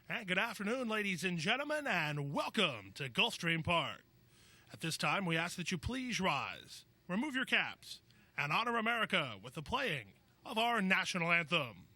And good afternoon, ladies and gentlemen, and welcome to Gulfstream Park. At this time, we ask that you please rise, remove your caps, and honor America with the playing of our national anthem.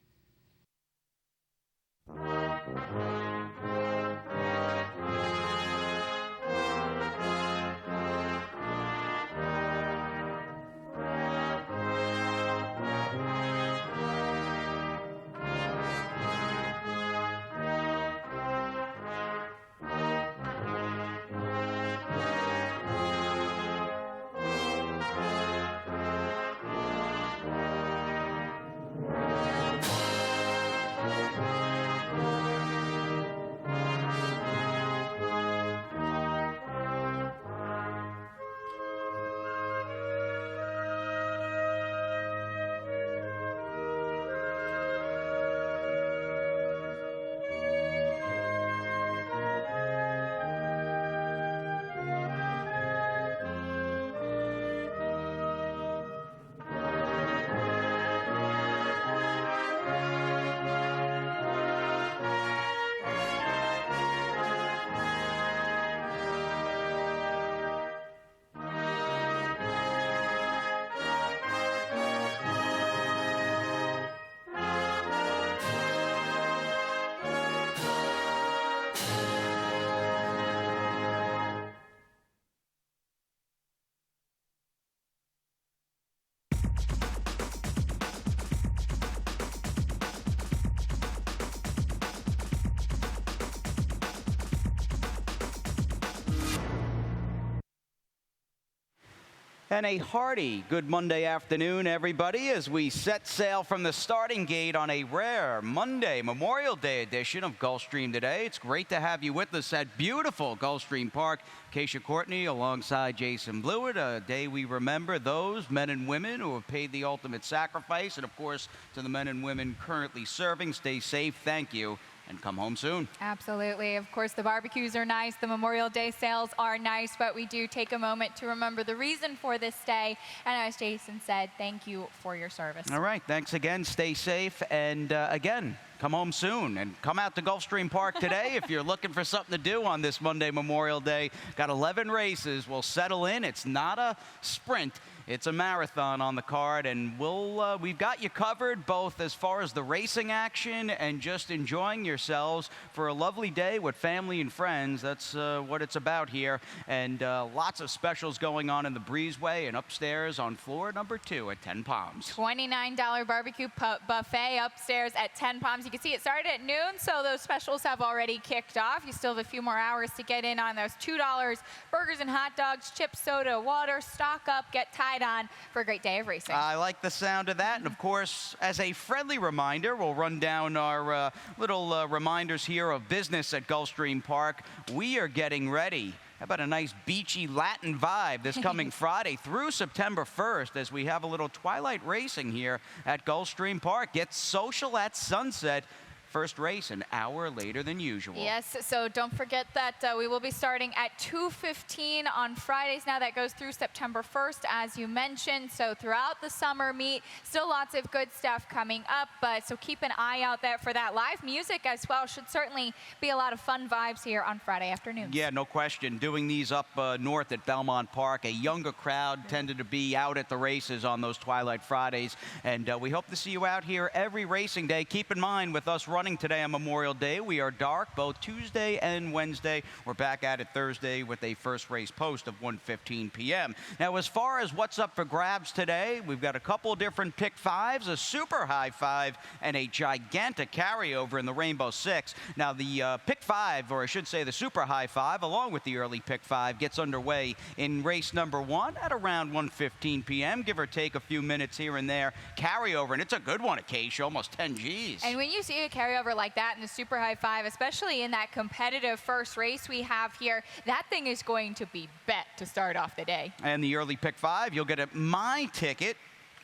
And a hearty good Monday afternoon, everybody, as we set sail from the starting gate on a rare Monday Memorial Day edition of Gulfstream Today. It's great to have you with us at beautiful Gulfstream Park. Keisha Courtney alongside Jason Blewett, a day we remember those men and women who have paid the ultimate sacrifice. And, of course, to the men and women currently serving, stay safe, thank you, and come home soon. Absolutely. Of course, the barbecues are nice, the Memorial Day sales are nice, but we do take a moment to remember the reason for this day. And as Jason said, thank you for your service. All right. Thanks again. Stay safe. And again, come home soon and come out to Gulfstream Park today if you're looking for something to do on this Monday Memorial Day. Got 11 races. We'll settle in. It's not a sprint. It's a marathon on the card, and we've got you covered both as far as the racing action and just enjoying yourselves for a lovely day with family and friends. That's what it's about here, and lots of specials going on in the breezeway and upstairs on floor number 2 at 10 Palms. $29 barbecue buffet upstairs at 10 Palms. You can see it started at noon, so those specials have already kicked off. You still have a few more hours to get in on those. $2 burgers and hot dogs, chips, soda, water. Stock up, get tied on for a great day of racing. I like the sound of that. And of course, as a friendly reminder, we'll run down our little reminders here of business at Gulfstream Park. We are getting ready. How about a nice beachy Latin vibe this coming Friday through September 1st as we have a little twilight racing here at Gulfstream Park. Get social at sunset. First race an hour later than usual. Yes, so don't forget that we will be starting at 2:15 on Fridays. Now that goes through September 1st, as you mentioned. So throughout the summer meet, still lots of good stuff coming up. But so keep an eye out there for that. Live music as well should certainly be a lot of fun vibes here on Friday afternoon. Yeah, no question. Doing these up north at Belmont Park, a younger crowd tended to be out at the races on those Twilight Fridays. And we hope to see you out here every racing day. Keep in mind, with us running today on Memorial Day, we are dark both Tuesday and Wednesday. We're back at it Thursday with a first race post of 1:15 p.m. Now, as far as what's up for grabs today, we've got a couple different pick fives, a super high five, and a gigantic carryover in the Rainbow Six. Now, the pick five, or I should say the super high five, along with the early pick five, gets underway in race number 1 at around 1:15 p.m., give or take a few minutes here and there. Carryover, and it's a good one, Acacia, almost 10 G's. And when you see a carryover like that in the super high five, especially in that competitive first race we have here, that thing is going to be bet to start off the day. And the early pick five, you'll get a my ticket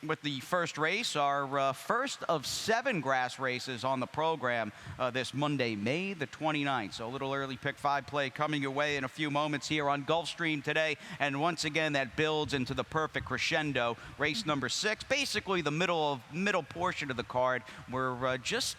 with the first race, our first of 7 grass races on the program this Monday, May the 29th. So a little early pick 5 play coming your way in a few moments here on Gulfstream today. And once again, that builds into the perfect crescendo. Race number 6, basically the middle portion of the card. We're just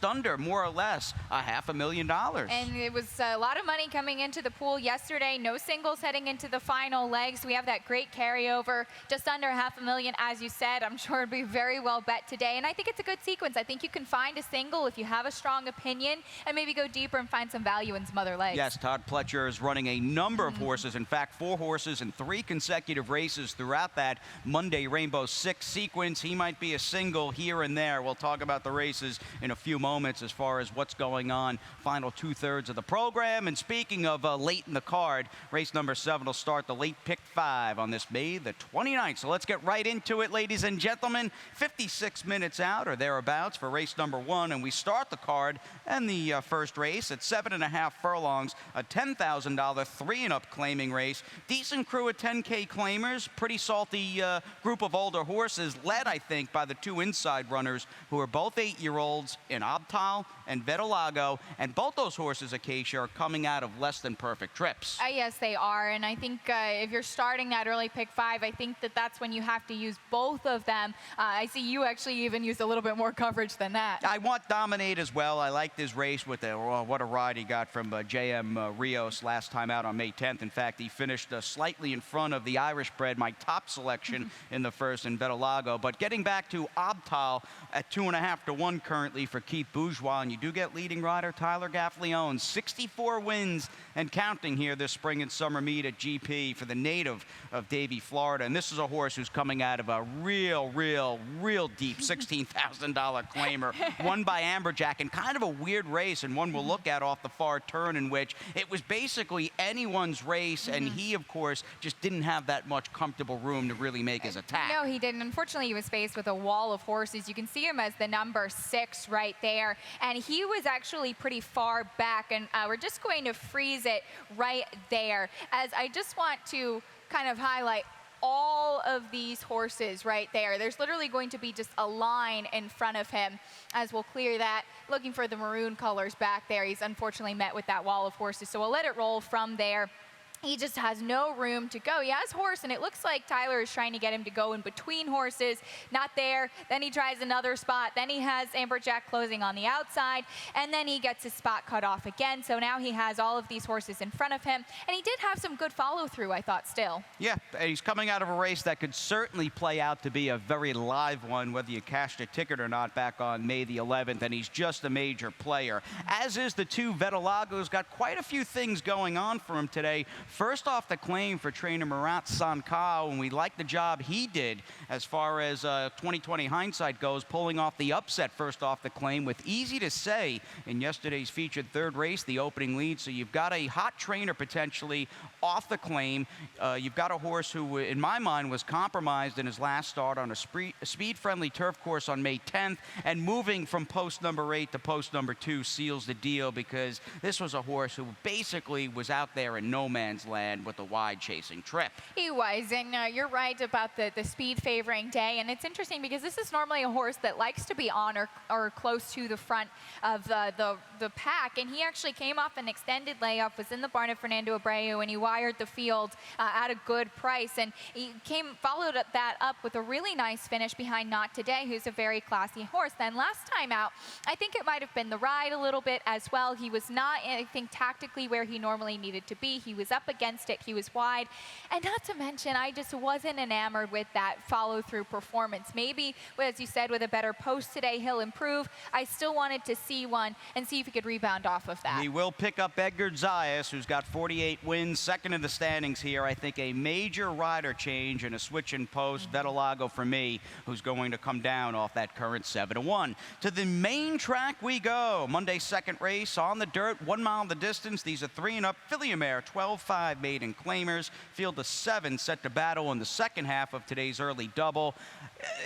under, more or less, $500,000. And it was a lot of money coming into the pool yesterday. No singles heading into the final legs. We have that great carryover, just under $500,000, as you said. I'm sure it'd be very well bet today. And I think it's a good sequence. I think you can find a single if you have a strong opinion and maybe go deeper and find some value in some other legs. Yes, Todd Pletcher is running a number of horses. In fact, 4 horses in 3 consecutive races throughout that Monday Rainbow 6 sequence. He might be a single here and there. We'll talk about the races in a few moments as far as what's going on. Final 2/3 of the program. And speaking of late in the card, race number 7 will start the late pick 5 on this May the 29th. So let's get right into it, ladies and gentlemen. 56 minutes out or thereabouts for race number 1. And we start the card and the first race at 7.5 furlongs, a $10,000 3-and-up claiming race. Decent crew of 10K claimers. Pretty salty group of older horses, led, I think, by the 2 inside runners who are both 8-year-olds in Obtal and Vetalago. And both those horses, Acacia, are coming out of less than perfect trips. Yes, they are. And I think if you're starting that early pick 5, I think that's when you have to use both of them. I see you actually even used a little bit more coverage than that. I want Dominate as well. I liked his race with what a ride he got from J.M. Rios last time out on May 10th. In fact, he finished slightly in front of the Irish bred, my top selection in the first in Vetalago. But getting back to Obtal at 2.5 to 1 currently for Keith Bourgeois, and you do get leading rider Tyler Gaffleone, 64 wins and counting here this spring and summer meet at GP for the native of Davie, Florida. And this is a horse who's coming out of a real deep $16,000 claimer, won by Amberjack, and kind of a weird race, and one we'll look at off the far turn, in which it was basically anyone's race, and he, of course, just didn't have that much comfortable room to really make his attack. No, he didn't. Unfortunately, he was faced with a wall of horses. You can see him as the number 6 right there, and he was actually pretty far back, and we're just going to freeze it right there, as I just want to kind of highlight all of these horses right there. There's literally going to be just a line in front of him, as we'll clear that. Looking for the maroon colors back there. He's unfortunately met with that wall of horses, so we'll let it roll from there. He just has no room to go. He has horse, and it looks like Tyler is trying to get him to go in between horses. Not there. Then he tries another spot. Then he has Amberjack closing on the outside, and then he gets his spot cut off again. So now he has all of these horses in front of him, and he did have some good follow-through, I thought, still. Yeah, he's coming out of a race that could certainly play out to be a very live one, whether you cashed a ticket or not, back on May the 11th, and he's just a major player. As is the 2 Vetalagos. Got quite a few things going on for him today. First off the claim for trainer Murat Sankao, and we like the job he did as far as 2020 hindsight goes, pulling off the upset first off the claim with Easy to Say in yesterday's featured 3rd race, the opening lead. So you've got a hot trainer potentially off the claim. You've got a horse who, in my mind, was compromised in his last start on a speed-friendly turf course on May 10th, and moving from post number 8 to post number 2 seals the deal, because this was a horse who basically was out there in no man's land with a wide chasing trip. He was, and you're right about the speed favoring day, and it's interesting because this is normally a horse that likes to be on or close to the front of the pack, and he actually came off an extended layoff, was in the barn of Fernando Abreu, and he wired the field at a good price, and he followed that up with a really nice finish behind Not Today, who's a very classy horse. Then last time out, I think it might have been the ride a little bit as well. He was not, I think, tactically where he normally needed to be. He was up against it. He was wide. And not to mention, I just wasn't enamored with that follow-through performance. Maybe, as you said, with a better post today, he'll improve. I still wanted to see one and see if he could rebound off of that. He will pick up Edgar Zayas, who's got 48 wins, second in the standings here. I think a major rider change and a switch in post. Vetalago for me, who's going to come down off that current 7 to 1. To the main track we go. Monday's 2nd race on the dirt, 1 mile the distance. These are 3-and-up filly mare, 12-5 maiden claimers. Field of 7 set to battle in the second half of today's early double.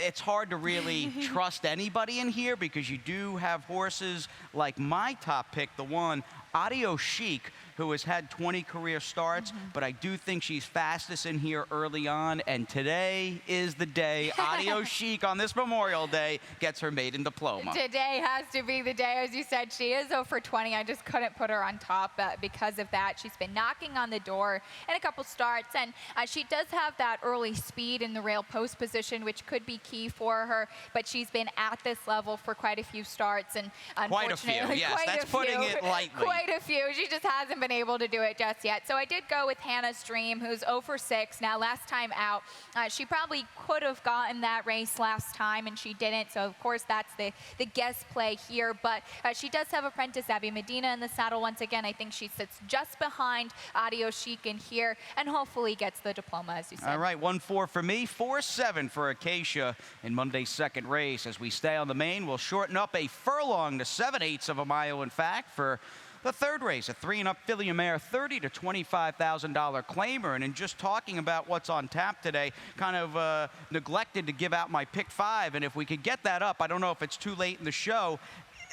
It's hard to really trust anybody in here, because you do have horses like my top pick, the one Audio Chic, who has had 20 career starts, but I do think she's fastest in here early on, and today is the day. Adios Chic on this Memorial Day gets her maiden diploma. Today has to be the day. As you said, she is 0 for 20. I just couldn't put her on top because of that. She's been knocking on the door in a couple starts, and she does have that early speed in the rail post position, which could be key for her, but she's been at this level for quite a few starts, and quite a few, yes, that's putting it lightly. Quite a few. She just hasn't been able to do it just yet. So I did go with Hannah's Dream, who's 0 for 6. Now, last time out, she probably could have gotten that race last time, and she didn't. So, of course, that's the guess play here. But she does have apprentice Abby Medina in the saddle once again. I think she sits just behind Adios Chic in here, and hopefully gets the diploma, as you said. All right, 1-4 for me, 4-7 for Acacia in Monday's second race. As we stay on the main, we'll shorten up a furlong to 7/8 of a mile, in fact, for the third race, a 3-and-up filly mare, $30,000 to $25,000 claimer. And in just talking about what's on tap today, kind of neglected to give out my pick 5. And if we could get that up, I don't know if it's too late in the show.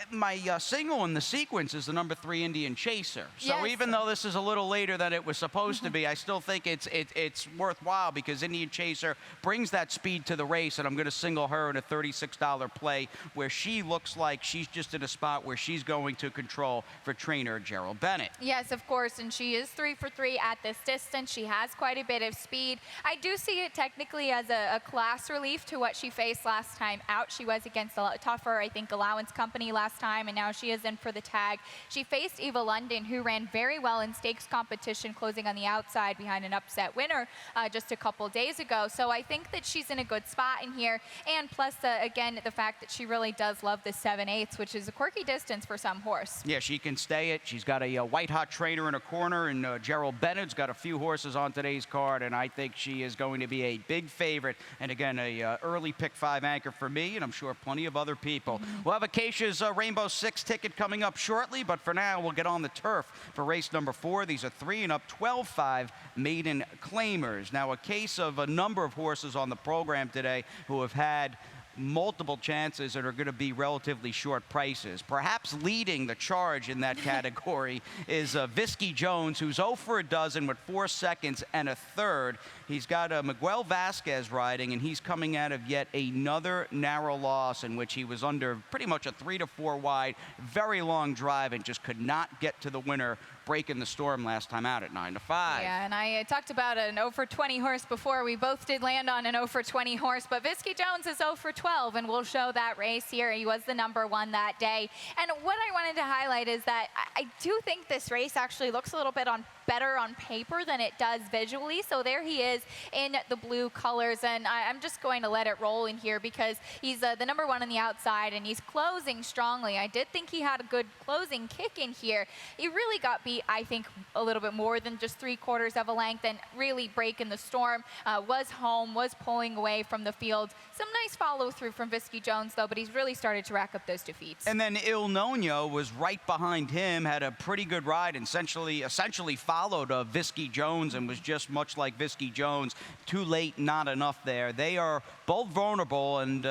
My single in the sequence is the number 3 Indian Chaser. So yes, even though this is a little later than it was supposed to be, I still think it's worthwhile, because Indian Chaser brings that speed to the race, and I'm going to single her in a $36 play, where she looks like she's just in a spot where she's going to control for trainer Gerald Bennett. Yes, of course, and she is 3 for 3 at this distance. She has quite a bit of speed. I do see it technically as a class relief to what she faced last time out. She was against a lot tougher, I think, allowance company last time, and now she is in for the tag. She faced Eva London, who ran very well in stakes competition, closing on the outside behind an upset winner just a couple days ago. So I think that she's in a good spot in here, and plus, again, the fact that she really does love the 7/8, which is a quirky distance for some horse. Yeah, she can stay it. She's got a white-hot trainer in a corner, and Gerald Bennett's got a few horses on today's card, and I think she is going to be a big favorite. And again, a early pick 5 anchor for me, and I'm sure plenty of other people. We'll have Acacia's Rainbow 6 ticket coming up shortly, but for now, we'll get on the turf for race number 4. These are 3-and-up 12-5 maiden claimers. Now, a case of a number of horses on the program today who have had multiple chances and are going to be relatively short prices. Perhaps leading the charge in that category is Visky Jones, who's 0 for a dozen with 4 seconds and a third. He's got Miguel Vasquez riding, and he's coming out of yet another narrow loss in which he was under pretty much a 3 to 4 wide, very long drive, and just could not get to the winner, breaking the storm last time out at 9 to 5. Yeah, and I talked about an 0 for 20 horse before. We both did land on an 0 for 20 horse, but Visky Jones is 0 for 12, and we'll show that race here. He was the number 1 that day. And what I wanted to highlight is that I do think this race actually looks a little bit better on paper than it does visually. So there he is in the blue colors, and I'm just going to let it roll in here because he's the number 1 on the outside, and he's closing strongly. I did think he had a good closing kick in here. He really got beat, I think, a little bit more than just 3/4 of a length, and really breaking the storm. Was home, was pulling away from the field. Some nice follow through from Visky Jones, though, but he's really started to rack up those defeats. And then Il Nono was right behind him, had a pretty good ride, and essentially followed Visky Jones, and was just much like Visky Jones. Too late, not enough there. They are both vulnerable, and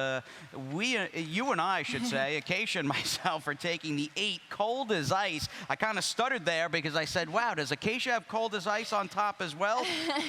you and I should say, Acacia and myself, are taking the 8 cold as ice. I kind of stuttered there because I said, wow, does Acacia have cold as ice on top as well?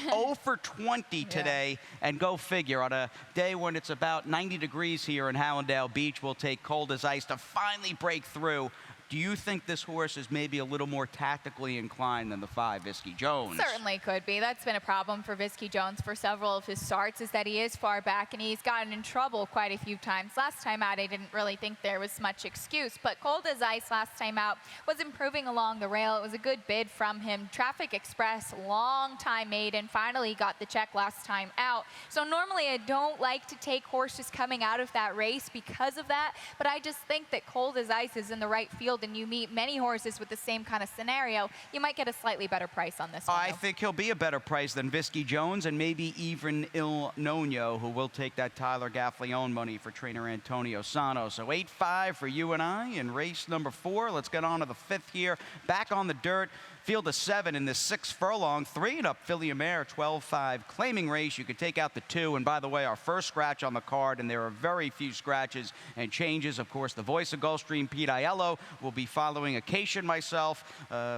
0 for 20 today, and go figure, on a day when it's about 90 degrees here in Hallandale Beach, we'll take cold as ice to finally break through. Do you think this horse is maybe a little more tactically inclined than the 5, Visky Jones? Certainly could be. That's been a problem for Visky Jones for several of his starts, is that he is far back, and he's gotten in trouble quite a few times. Last time out, I didn't really think there was much excuse, but cold as ice last time out was improving along the rail. It was a good bid from him. Traffic Express, long time made, and finally got the check last time out. So normally I don't like to take horses coming out of that race because of that, but I just think that cold as ice is in the right field, and you meet many horses with the same kind of scenario, you might get a slightly better price on this one. I think he'll be a better price than Visky Jones, and maybe even Il Nono, who will take that Tyler Gaffleone money for trainer Antonio Sano. So 8-5 for you and I in race number 4. Let's get on to the 5th here. Back on the dirt. Field of 7 in this 6 furlong, 3-and-up filly mare, 12-5 claiming race. You could take out the 2. And by the way, our first scratch on the card, and there are very few scratches and changes. Of course, the voice of Gulfstream, Pete Aiello, will will be following Acacia and myself,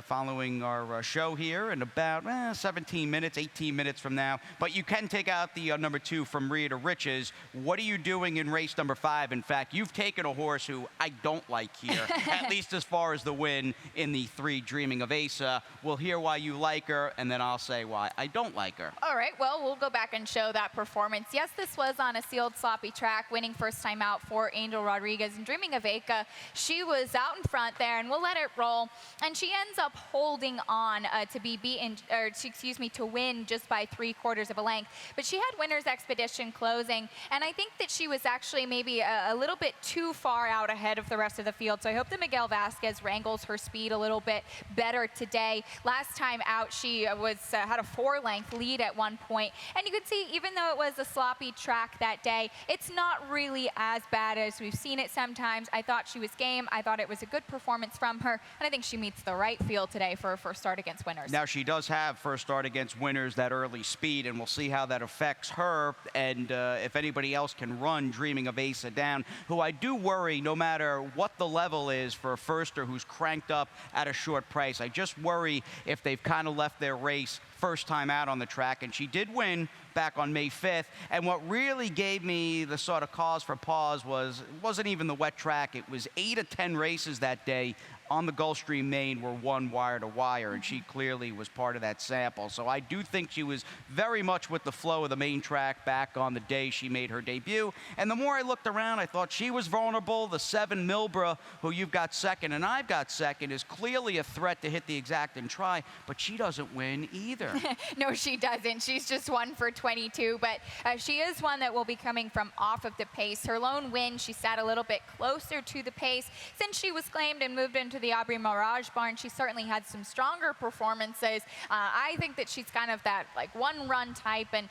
following our show here in about 17 minutes, 18 minutes from now. But you can take out the number 2 from Rhea to Riches. What are you doing in race number 5? In fact, you've taken a horse who I don't like here, at least as far as the win in the 3 Dreaming of Asa. We'll hear why you like her, and then I'll say why I don't like her. All right, well, we'll go back and show that performance. Yes, this was on a sealed, sloppy track, winning first time out for Angel Rodriguez. And Dreaming of Aka, she was out in front there, and we'll let it roll. And she ends up holding on to be beaten, or to win just by 3/4 of a length. But she had Winner's Expedition closing, and I think that she was actually maybe a little bit too far out ahead of the rest of the field. So I hope that Miguel Vasquez wrangles her speed a little bit better today. Last time out, she had a 4-length lead at one point. And you could see, even though it was a sloppy track that day, it's not really as bad as we've seen it sometimes. I thought she was game. I thought it was a good performance from her. And I think she meets the right field today for a first start against Winners. Now, she does have first start against Winners, that early speed, and we'll see how that affects her and if anybody else can run Dreaming of Asa down, who I do worry, no matter what the level is for a firster who's cranked up at a short price, I just worry if they've kind of left their race first time out on the track. And she did win back on May 5th. And what really gave me the sort of cause for pause it wasn't even the wet track. It was 8 of 10 races that day on the Gulfstream main were won wire to wire, and she clearly was part of that sample. So I do think she was very much with the flow of the main track back on the day she made her debut. And the more I looked around, I thought she was vulnerable. The 7 Milbra, who you've got second and I've got second, is clearly a threat to hit the exact and try, but she doesn't win either. No, she doesn't. She's just 1 for 22, but she is one that will be coming from off of the pace. Her lone win, she sat a little bit closer to the pace. Since she was claimed and moved into the Aubrey Mirage barn, she certainly had some stronger performances. I think that she's kind of that like one-run type, and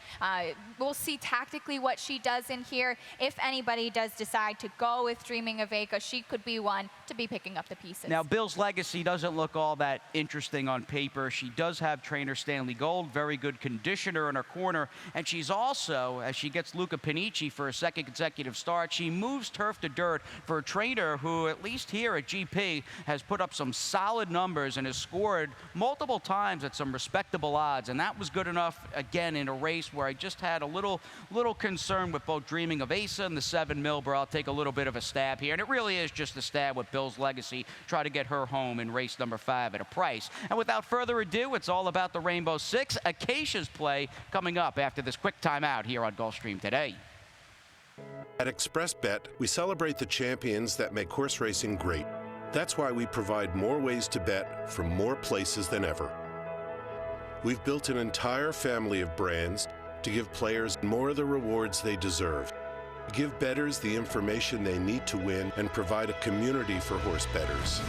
we'll see tactically what she does in here. If anybody does decide to go with Dreaming of Aka, she could be one to be picking up the pieces. Now, Bill's Legacy doesn't look all that interesting on paper. She does have trainer Stanley Gold, very good conditioner in her corner, and she's also, as she gets Luca Panici for a second consecutive start, she moves turf to dirt for a trainer who, at least here at GP, has put up some solid numbers and has scored multiple times at some respectable odds. And that was good enough, again, in a race where I just had a little concern with both Dreaming of Asa and the 7 Milbra. I'll take a little bit of a stab here. And it really is just a stab with Bill's Legacy. Try to get her home in race number 5 at a price. And without further ado, it's all about the Rainbow Six. Acacia's play coming up after this quick timeout here on Gulfstream today. At ExpressBet, we celebrate the champions that make horse racing great. That's why we provide more ways to bet from more places than ever. We've built an entire family of brands to give players more of the rewards they deserve, give bettors the information they need to win, and provide a community for horse bettors.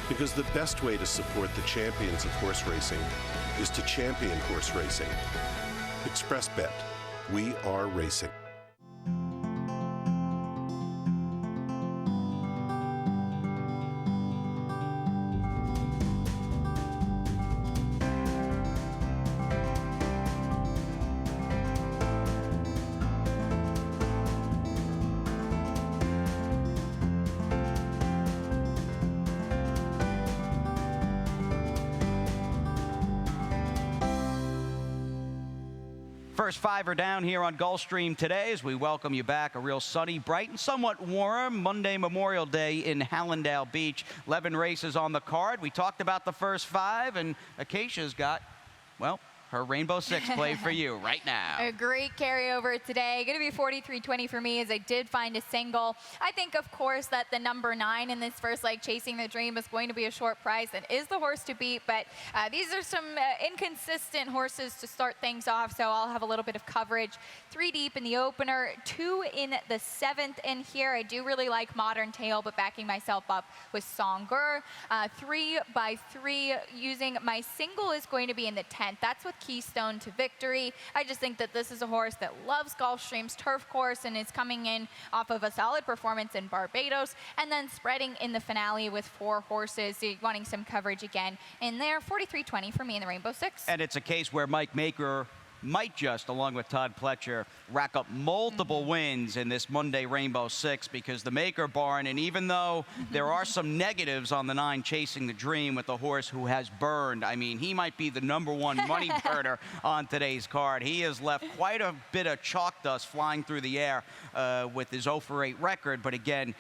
Because the best way to support the champions of horse racing is to champion horse racing. ExpressBet. We are racing. First 5 are down here on Gulfstream today as we welcome you back. A real sunny, bright, and somewhat warm Monday Memorial Day in Hallandale Beach. 11 races on the card. We talked about the first 5, and Acacia's got, well, her Rainbow Six play for you right now. A great carryover today. Going to be 43-20 for me, as I did find a single. I think, of course, that the number 9 in this first leg, Chasing the Dream, is going to be a short price and is the horse to beat. But these are some inconsistent horses to start things off, so I'll have a little bit of coverage. 3 deep in the opener, 2 in the 7th in here. I do really like Modern Tale, but backing myself up with Songer. 3 by 3 using my single is going to be in the 10th. That's with Keystone to Victory. I just think that this is a horse that loves Gulfstream's turf course and is coming in off of a solid performance in Barbados, and then spreading in the finale with 4 horses, wanting some coverage again in there. 43-20 for me in the Rainbow Six. And it's a case where Mike Maker might just, along with Todd Pletcher, rack up multiple wins in this Monday Rainbow Six, because the Maker Barn, and even though there are some negatives on the 9 Chasing the Dream with the horse who has burned, I mean, he might be the #1 money burner on today's card. He has left quite a bit of chalk dust flying through the air with his 0-for-8 record, but again,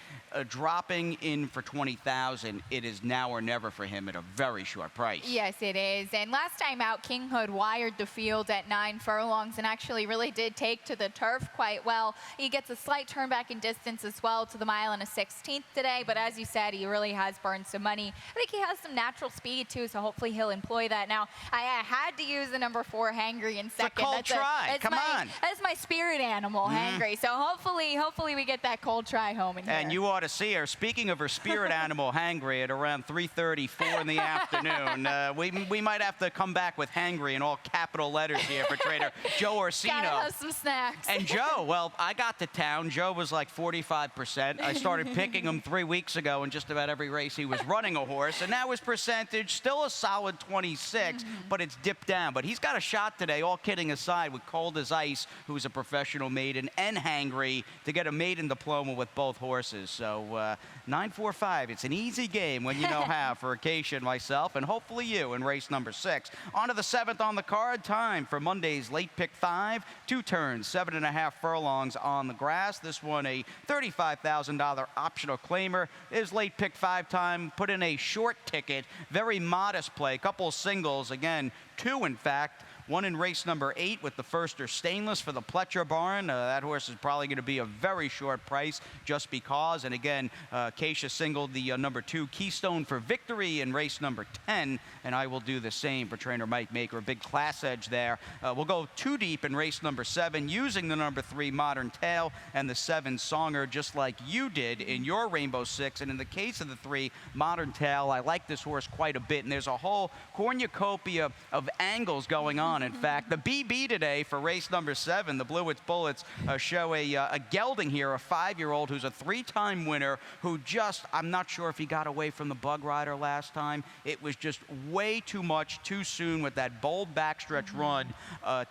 dropping in for 20,000, it is now or never for him at a very short price. Yes, it is. And last time out, King Hood wired the field at 9 furlongs and actually really did take to the turf quite well. He gets a slight turn back in distance as well to the 1.1 today, but as you said, he really has burned some money. I think he has some natural speed too, so hopefully he'll employ that. Now, I had to use the number 4 Hangry in second. It's a cold try. Come on. That's my spirit animal, Hangry. So hopefully we get that cold try home in here. And you ought to see her. Speaking of her spirit animal, Hangry, at around 3:34 in the afternoon, we might have to come back with Hangry in all capital letters here for trader Joe Orsino. Gotta have some snacks. And Joe, well, I got to town. Joe was like 45%. I started picking him 3 weeks ago in just about every race he was running a horse, and now his percentage still a solid 26, but it's dipped down. But he's got a shot today, all kidding aside, with Cold as Ice, who's a professional maiden, and Hangry to get a maiden diploma with both horses. So 9-4-5. It's an easy game when you know how for Acacia and myself, and hopefully you in race number 6. On to the 7th on the card. Time for Monday's late pick 5. 2 turns, 7.5 furlongs on the grass. This one a $35,000 optional claimer. Is late pick 5 time. Put in a short ticket. Very modest play. Couple singles. Again, 2 in fact. One in race number 8 with the Firster Stainless for the Pletcher Barn. That horse is probably going to be a very short price just because. And again, Acacia singled the number 2 Keystone for Victory in race number 10. And I will do the same for trainer Mike Maker. A big class edge there. We'll go 2 deep in race number 7 using the number 3 Modern Tale and the 7 Songer, just like you did in your Rainbow Six. And in the case of the 3 Modern Tale, I like this horse quite a bit. And there's a whole cornucopia of angles going on. In fact, the BB today for race number 7, the Blewitz Bullets, show a gelding here, a 5-year-old who's a 3-time winner who just, I'm not sure if he got away from the bug rider last time. It was just way too much too soon with that bold backstretch run.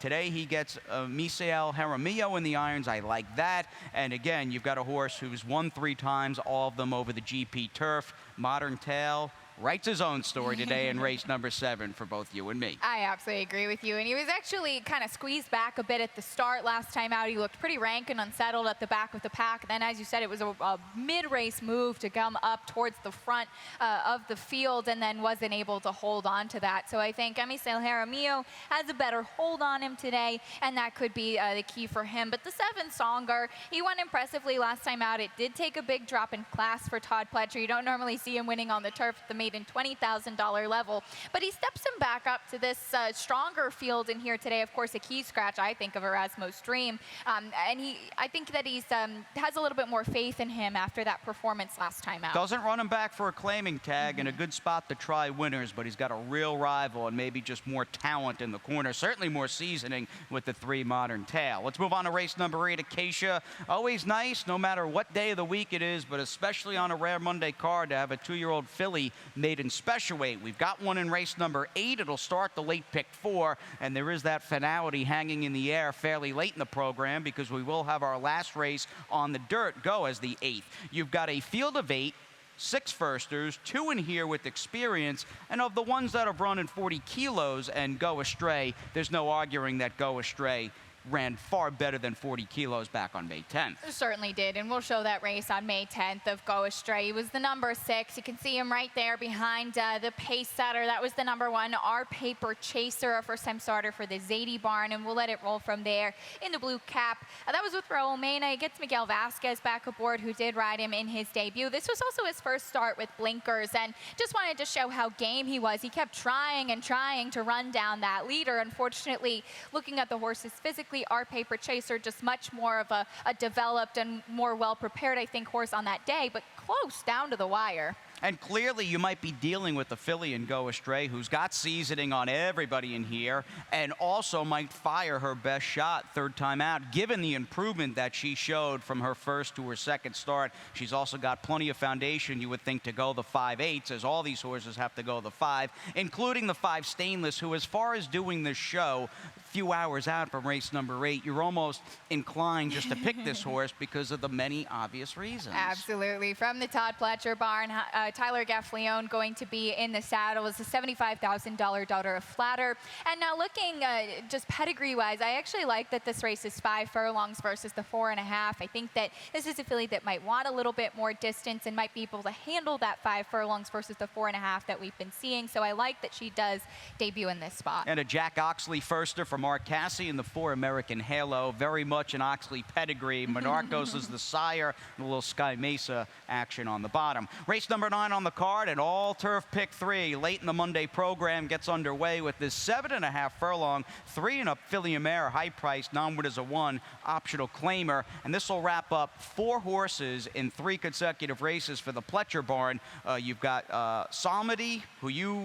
Today he gets Misael Jaramillo in the irons. I like that. And again, you've got a horse who's won 3 times, all of them over the GP turf. Modern Tale writes his own story today in race number 7 for both you and me. I absolutely agree with you. And he was actually kind of squeezed back a bit at the start last time out. He looked pretty rank and unsettled at the back of the pack. Then, as you said, it was a mid-race move to come up towards the front of the field and then wasn't able to hold on to that. So I think Misael Jaramillo has a better hold on him today, and that could be the key for him. But the 7 Songer, he won impressively last time out. It did take a big drop in class for Todd Pletcher. You don't normally see him winning on the turf at the maiden $20,000 level, but he steps him back up to this stronger field in here today. Of course, a key scratch, I think, of Erasmo's Dream, and I think that he's has a little bit more faith in him after that performance last time out. Doesn't run him back for a claiming tag, and a good spot to try winners, but he's got a real rival and maybe just more talent in the corner, certainly more seasoning with the 3 Modern Tale. Let's move on to race number 8, Acacia. Always nice, no matter what day of the week it is, but especially on a rare Monday card, to have a 2-year-old filly maiden special weight. We've got one in race number 8. It'll start the late pick 4, and there is that finality hanging in the air fairly late in the program because we will have our last race on the dirt go as the 8th. You've got a field of 8, 6 firsters, 2 in here with experience, and of the ones that have run in 40 kilos and go astray, there's no arguing that go astray ran far better than 40 kilos back on May 10th. Certainly did, and we'll show that race on May 10th of Go Astray. He was the number 6. You can see him right there behind the pace setter. That was the number 1, Our Paper Chaser, a first-time starter for the Zadie Barn, and we'll let it roll from there in the blue cap. That was with Raul Mena. He gets Miguel Vasquez back aboard, who did ride him in his debut. This was also his first start with blinkers, and just wanted to show how game he was. He kept trying and trying to run down that leader. Unfortunately, looking at the horses physically, Our Paper Chaser just much more of a developed and more well-prepared, I think, horse on that day, but close down to the wire. And clearly you might be dealing with the filly in Go Astray, who's got seasoning on everybody in here, and also might fire her best shot 3rd time out, given the improvement that she showed from her first to her second start. She's also got plenty of foundation, you would think, to go the 5/8, as all these horses have to go the 5, including the 5 Stainless, who, as far as doing this show, few hours out from race number 8, you're almost inclined just to pick this horse because of the many obvious reasons. Absolutely. From the Todd Pletcher barn, Tyler Gaffleone going to be in the saddle as a $75,000 daughter of Flatter. And now looking just pedigree-wise, I actually like that this race is 5 furlongs versus the 4.5. I think that this is a filly that might want a little bit more distance and might be able to handle that 5 furlongs versus the 4.5 that we've been seeing. So I like that she does debut in this spot. And a Jack Oxley firster for Mark Casse in the 4 American Halo. Very much an Oxley pedigree. Monarchos is the sire. And a little Sky Mesa action on the bottom. Race number 9 on the card, and all turf pick 3. Late in the Monday program gets underway with this 7.5 furlong, 3-and-up filly mare, high price, non-win as a 1, optional claimer. And this will wrap up 4 horses in 3 consecutive races for the Pletcher barn. You've got Psalmody, who you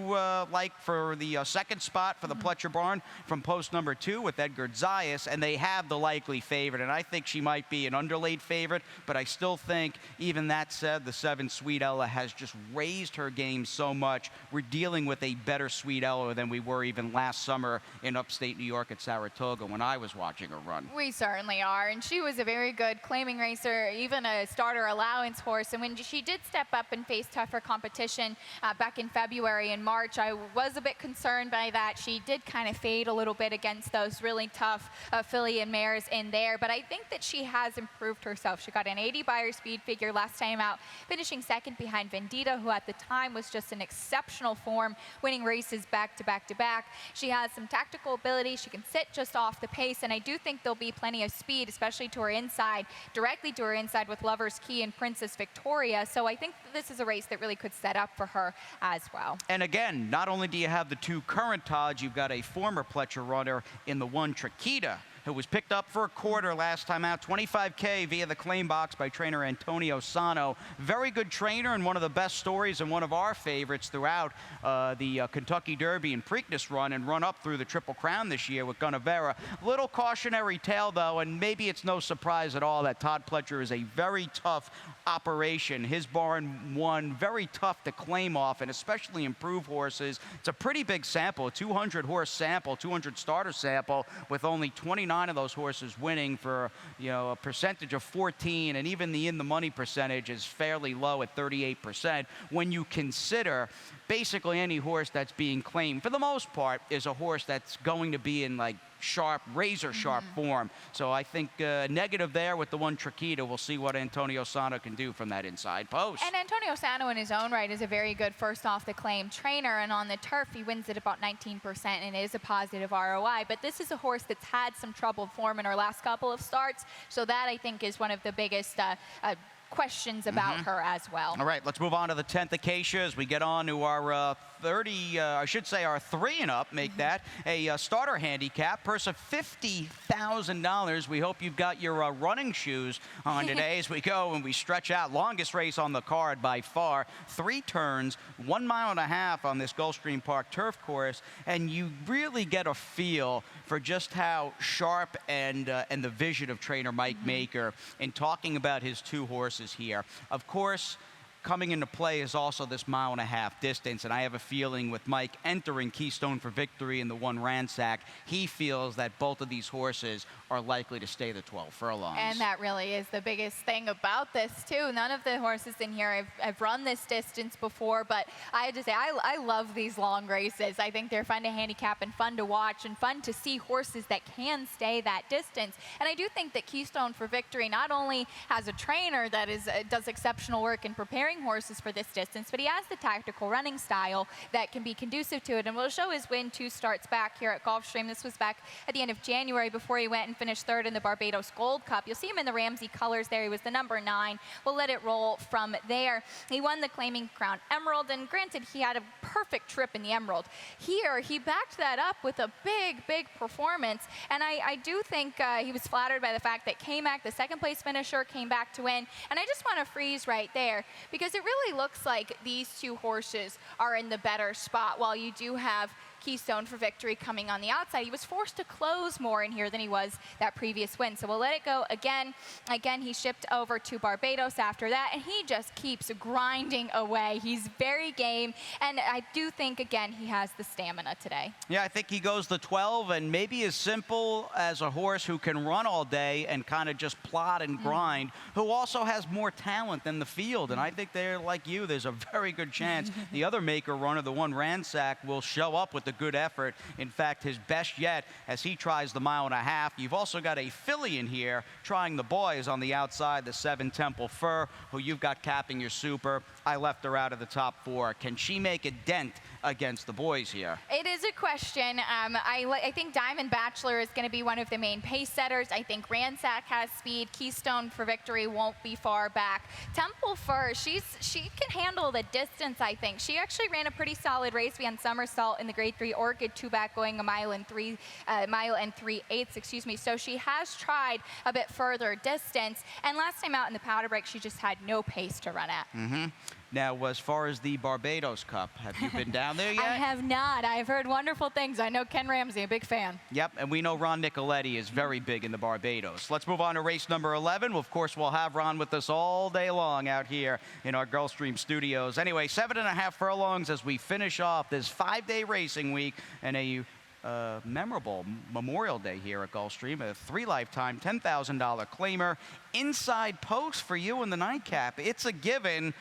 like for the second spot for the Pletcher barn from post number 2 with Edgar Zayas, and they have the likely favorite, and I think she might be an underlaid favorite, but I still think, even that said, the 7 Sweet Ella has just raised her game so much. We're dealing with a better Sweet Ella than we were even last summer in upstate New York at Saratoga when I was watching her run. We certainly are, and she was a very good claiming racer, even a starter allowance horse, and when she did step up and face tougher competition back in February and March, I was a bit concerned by that. She did kind of fade a little bit against those really tough filly and mares in there, but I think that she has improved herself. She got an 80 Beyer speed figure last time out, finishing second behind Vendita, who at the time was just in exceptional form, winning races back to back to back. She has some tactical ability. She can sit just off the pace, and I do think there'll be plenty of speed, especially to her inside, directly to her inside with Lover's Key and Princess Victoria. So I think this is a race that really could set up for her as well. And again, not only do you have the 2 current Todds, you've got a former Pletcher runner in the 1 Chiquita, who was picked up for a quarter last time out, $25K via the claim box by trainer Antonio Sano. Very good trainer and one of the best stories and one of our favorites throughout the Kentucky Derby and Preakness run and run up through the Triple Crown this year with Gunnevera. Little cautionary tale, though, and maybe it's no surprise at all that Todd Pletcher is a very tough operation. His barn won, very tough to claim off, and especially improve horses. It's a pretty big sample, a 200 horse sample, 200 starter sample, with only 29 of those horses winning for, a percentage of 14, and even the in the money percentage is fairly low at 38%. When you consider basically any horse that's being claimed, for the most part, is a horse that's going to be in like sharp, razor sharp form. So I think negative there with the 1 Chiquita. We'll see what Antonio Sano can do from that inside post. And Antonio Sano in his own right is a very good first off the claim trainer, and on the turf he wins at about 19% and is a positive ROI. But this is a horse that's had some troubled form in her last couple of starts, so that I think is one of the biggest questions about her as well. All right, let's move on to the 10th Acacia as we get on to our our 3-and-up, make that a starter handicap, purse of $50,000. We hope you've got your running shoes on today as we go and we stretch out. Longest race on the card by far, 3 turns, 1.5 miles on this Gulfstream Park turf course, and you really get a feel for just how sharp and the vision of trainer Mike Maker in talking about his 2 horses here. Of course, coming into play is also this 1.5 mile distance, and I have a feeling with Mike entering Keystone for Victory in the 1 Ransack, he feels that both of these horses are likely to stay the 12 furlongs. And that really is the biggest thing about this, too. None of the horses in here have run this distance before, but I have to say, I love these long races. I think they're fun to handicap and fun to watch and fun to see horses that can stay that distance. And I do think that Keystone for Victory not only has a trainer that does exceptional work in preparing horses for this distance, but he has the tactical running style that can be conducive to it. And we'll show his win 2 starts back here at Gulfstream. This was back at the end of January before he went and finished 3rd in the Barbados Gold Cup. You'll see him in the Ramsey colors there. He was the number 9. We'll let it roll from there. He won the Claiming Crown Emerald, and granted, he had a perfect trip in the Emerald. Here, he backed that up with a big performance, and I do think he was flattered by the fact that K-Mac, the 2nd place finisher, came back to win. And I just want to freeze right there, because it really looks like these 2 horses are in the better spot, while you do have Keystone for Victory coming on the outside. He was forced to close more in here than he was that previous win. So we'll let it go again. Again, he shipped over to Barbados after that, and he just keeps grinding away. He's very game, and I do think, again, he has the stamina today. Yeah, I think he goes the 12, and maybe as simple as a horse who can run all day and kind of just plod and grind, who also has more talent than the field. And I think they're like you, there's a very good chance the other maker runner, the one Ransack, will show up with a good effort. In fact, his best yet as he tries the 1.5 miles. You've also got a filly in here trying the boys on the outside, the 7 Temple Fur, who you've got capping your super. I left her out of the top 4. Can she make a dent against the boys here? It is a question. I think Diamond Bachelor is going to be one of the main pace setters. I think Ransack has speed. Keystone for Victory won't be far back. Temple Fur, she can handle the distance, I think. She actually ran a pretty solid race. We had Somersault in the Grade 3 Orchid 2-back going 1 mile and 3/8, excuse me. So she has tried a bit further distance. And last time out in the powder break, she just had no pace to run at. Now, as far as the Barbados Cup, have you been down there yet? I have not. I've heard wonderful things. I know Ken Ramsey, a big fan. Yep, and we know Ron Nicoletti is very big in the Barbados. Let's move on to race number 11. Well, of course, we'll have Ron with us all day long out here in our Gulfstream studios. Anyway, 7.5 furlongs as we finish off this 5-day racing week and a memorable Memorial Day here at Gulfstream. A 3-lifetime $10,000 claimer. Inside post for you in the nightcap. It's a given.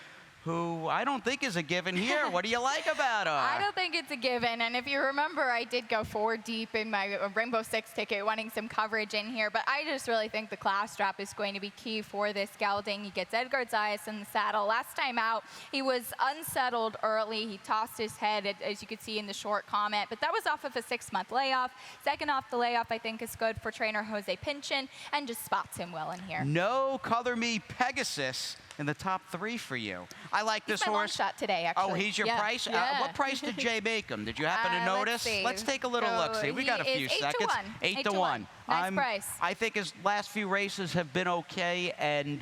Who I don't think is a given here. What do you like about her? I don't think it's a given. And if you remember, I did go 4 deep in my Rainbow Six ticket, wanting some coverage in here. But I just really think the class drop is going to be key for this gelding. He gets Edgar Zayas in the saddle. Last time out, he was unsettled early. He tossed his head, as you could see in the short comment. But that was off of a 6-month layoff. Second off the layoff, I think, is good for trainer Jose Pinchin and just spots him well in here. No Color Me Pegasus in the top 3 for you. I like this He's my horse. long shot today, actually. Oh, he's your price? Yeah. What price did Jay make him? Did you happen to notice? Let's take a little look. See, we got a few seconds. 8 to 1. Nice price. I think his last few races have been okay, and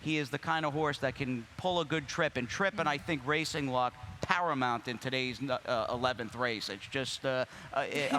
he is the kind of horse that can pull a good trip. And I think racing luck paramount in today's 11th race. It's just a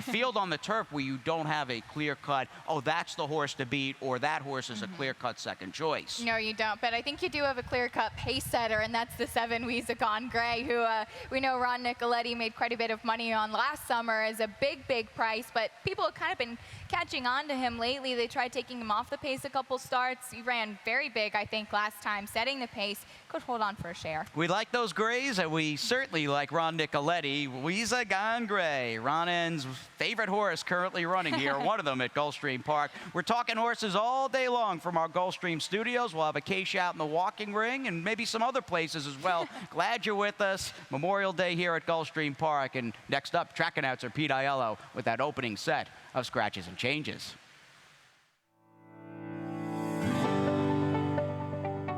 field on the turf where you don't have a clear-cut, oh, that's the horse to beat, or that horse is a clear-cut second choice. No, you don't. But I think you do have a clear-cut pace setter, and that's the 7 Weezagone Gray, who we know Ron Nicoletti made quite a bit of money on last summer as a big, big price. But people have kind of been catching on to him lately. They tried taking him off the pace a couple starts. He ran very big, I think, last time, setting the pace. Could hold on for a share. We like those grays, and we certainly like Ron Nicoletti. Weezagone Gray, Ronan's favorite horse currently running here, one of them at Gulfstream Park. We're talking horses all day long from our Gulfstream studios. We'll have a case out in the walking ring and maybe some other places as well. Glad you're with us. Memorial Day here at Gulfstream Park. And next up, track announcer Pete Aiello with that opening set of Scratches and Changes.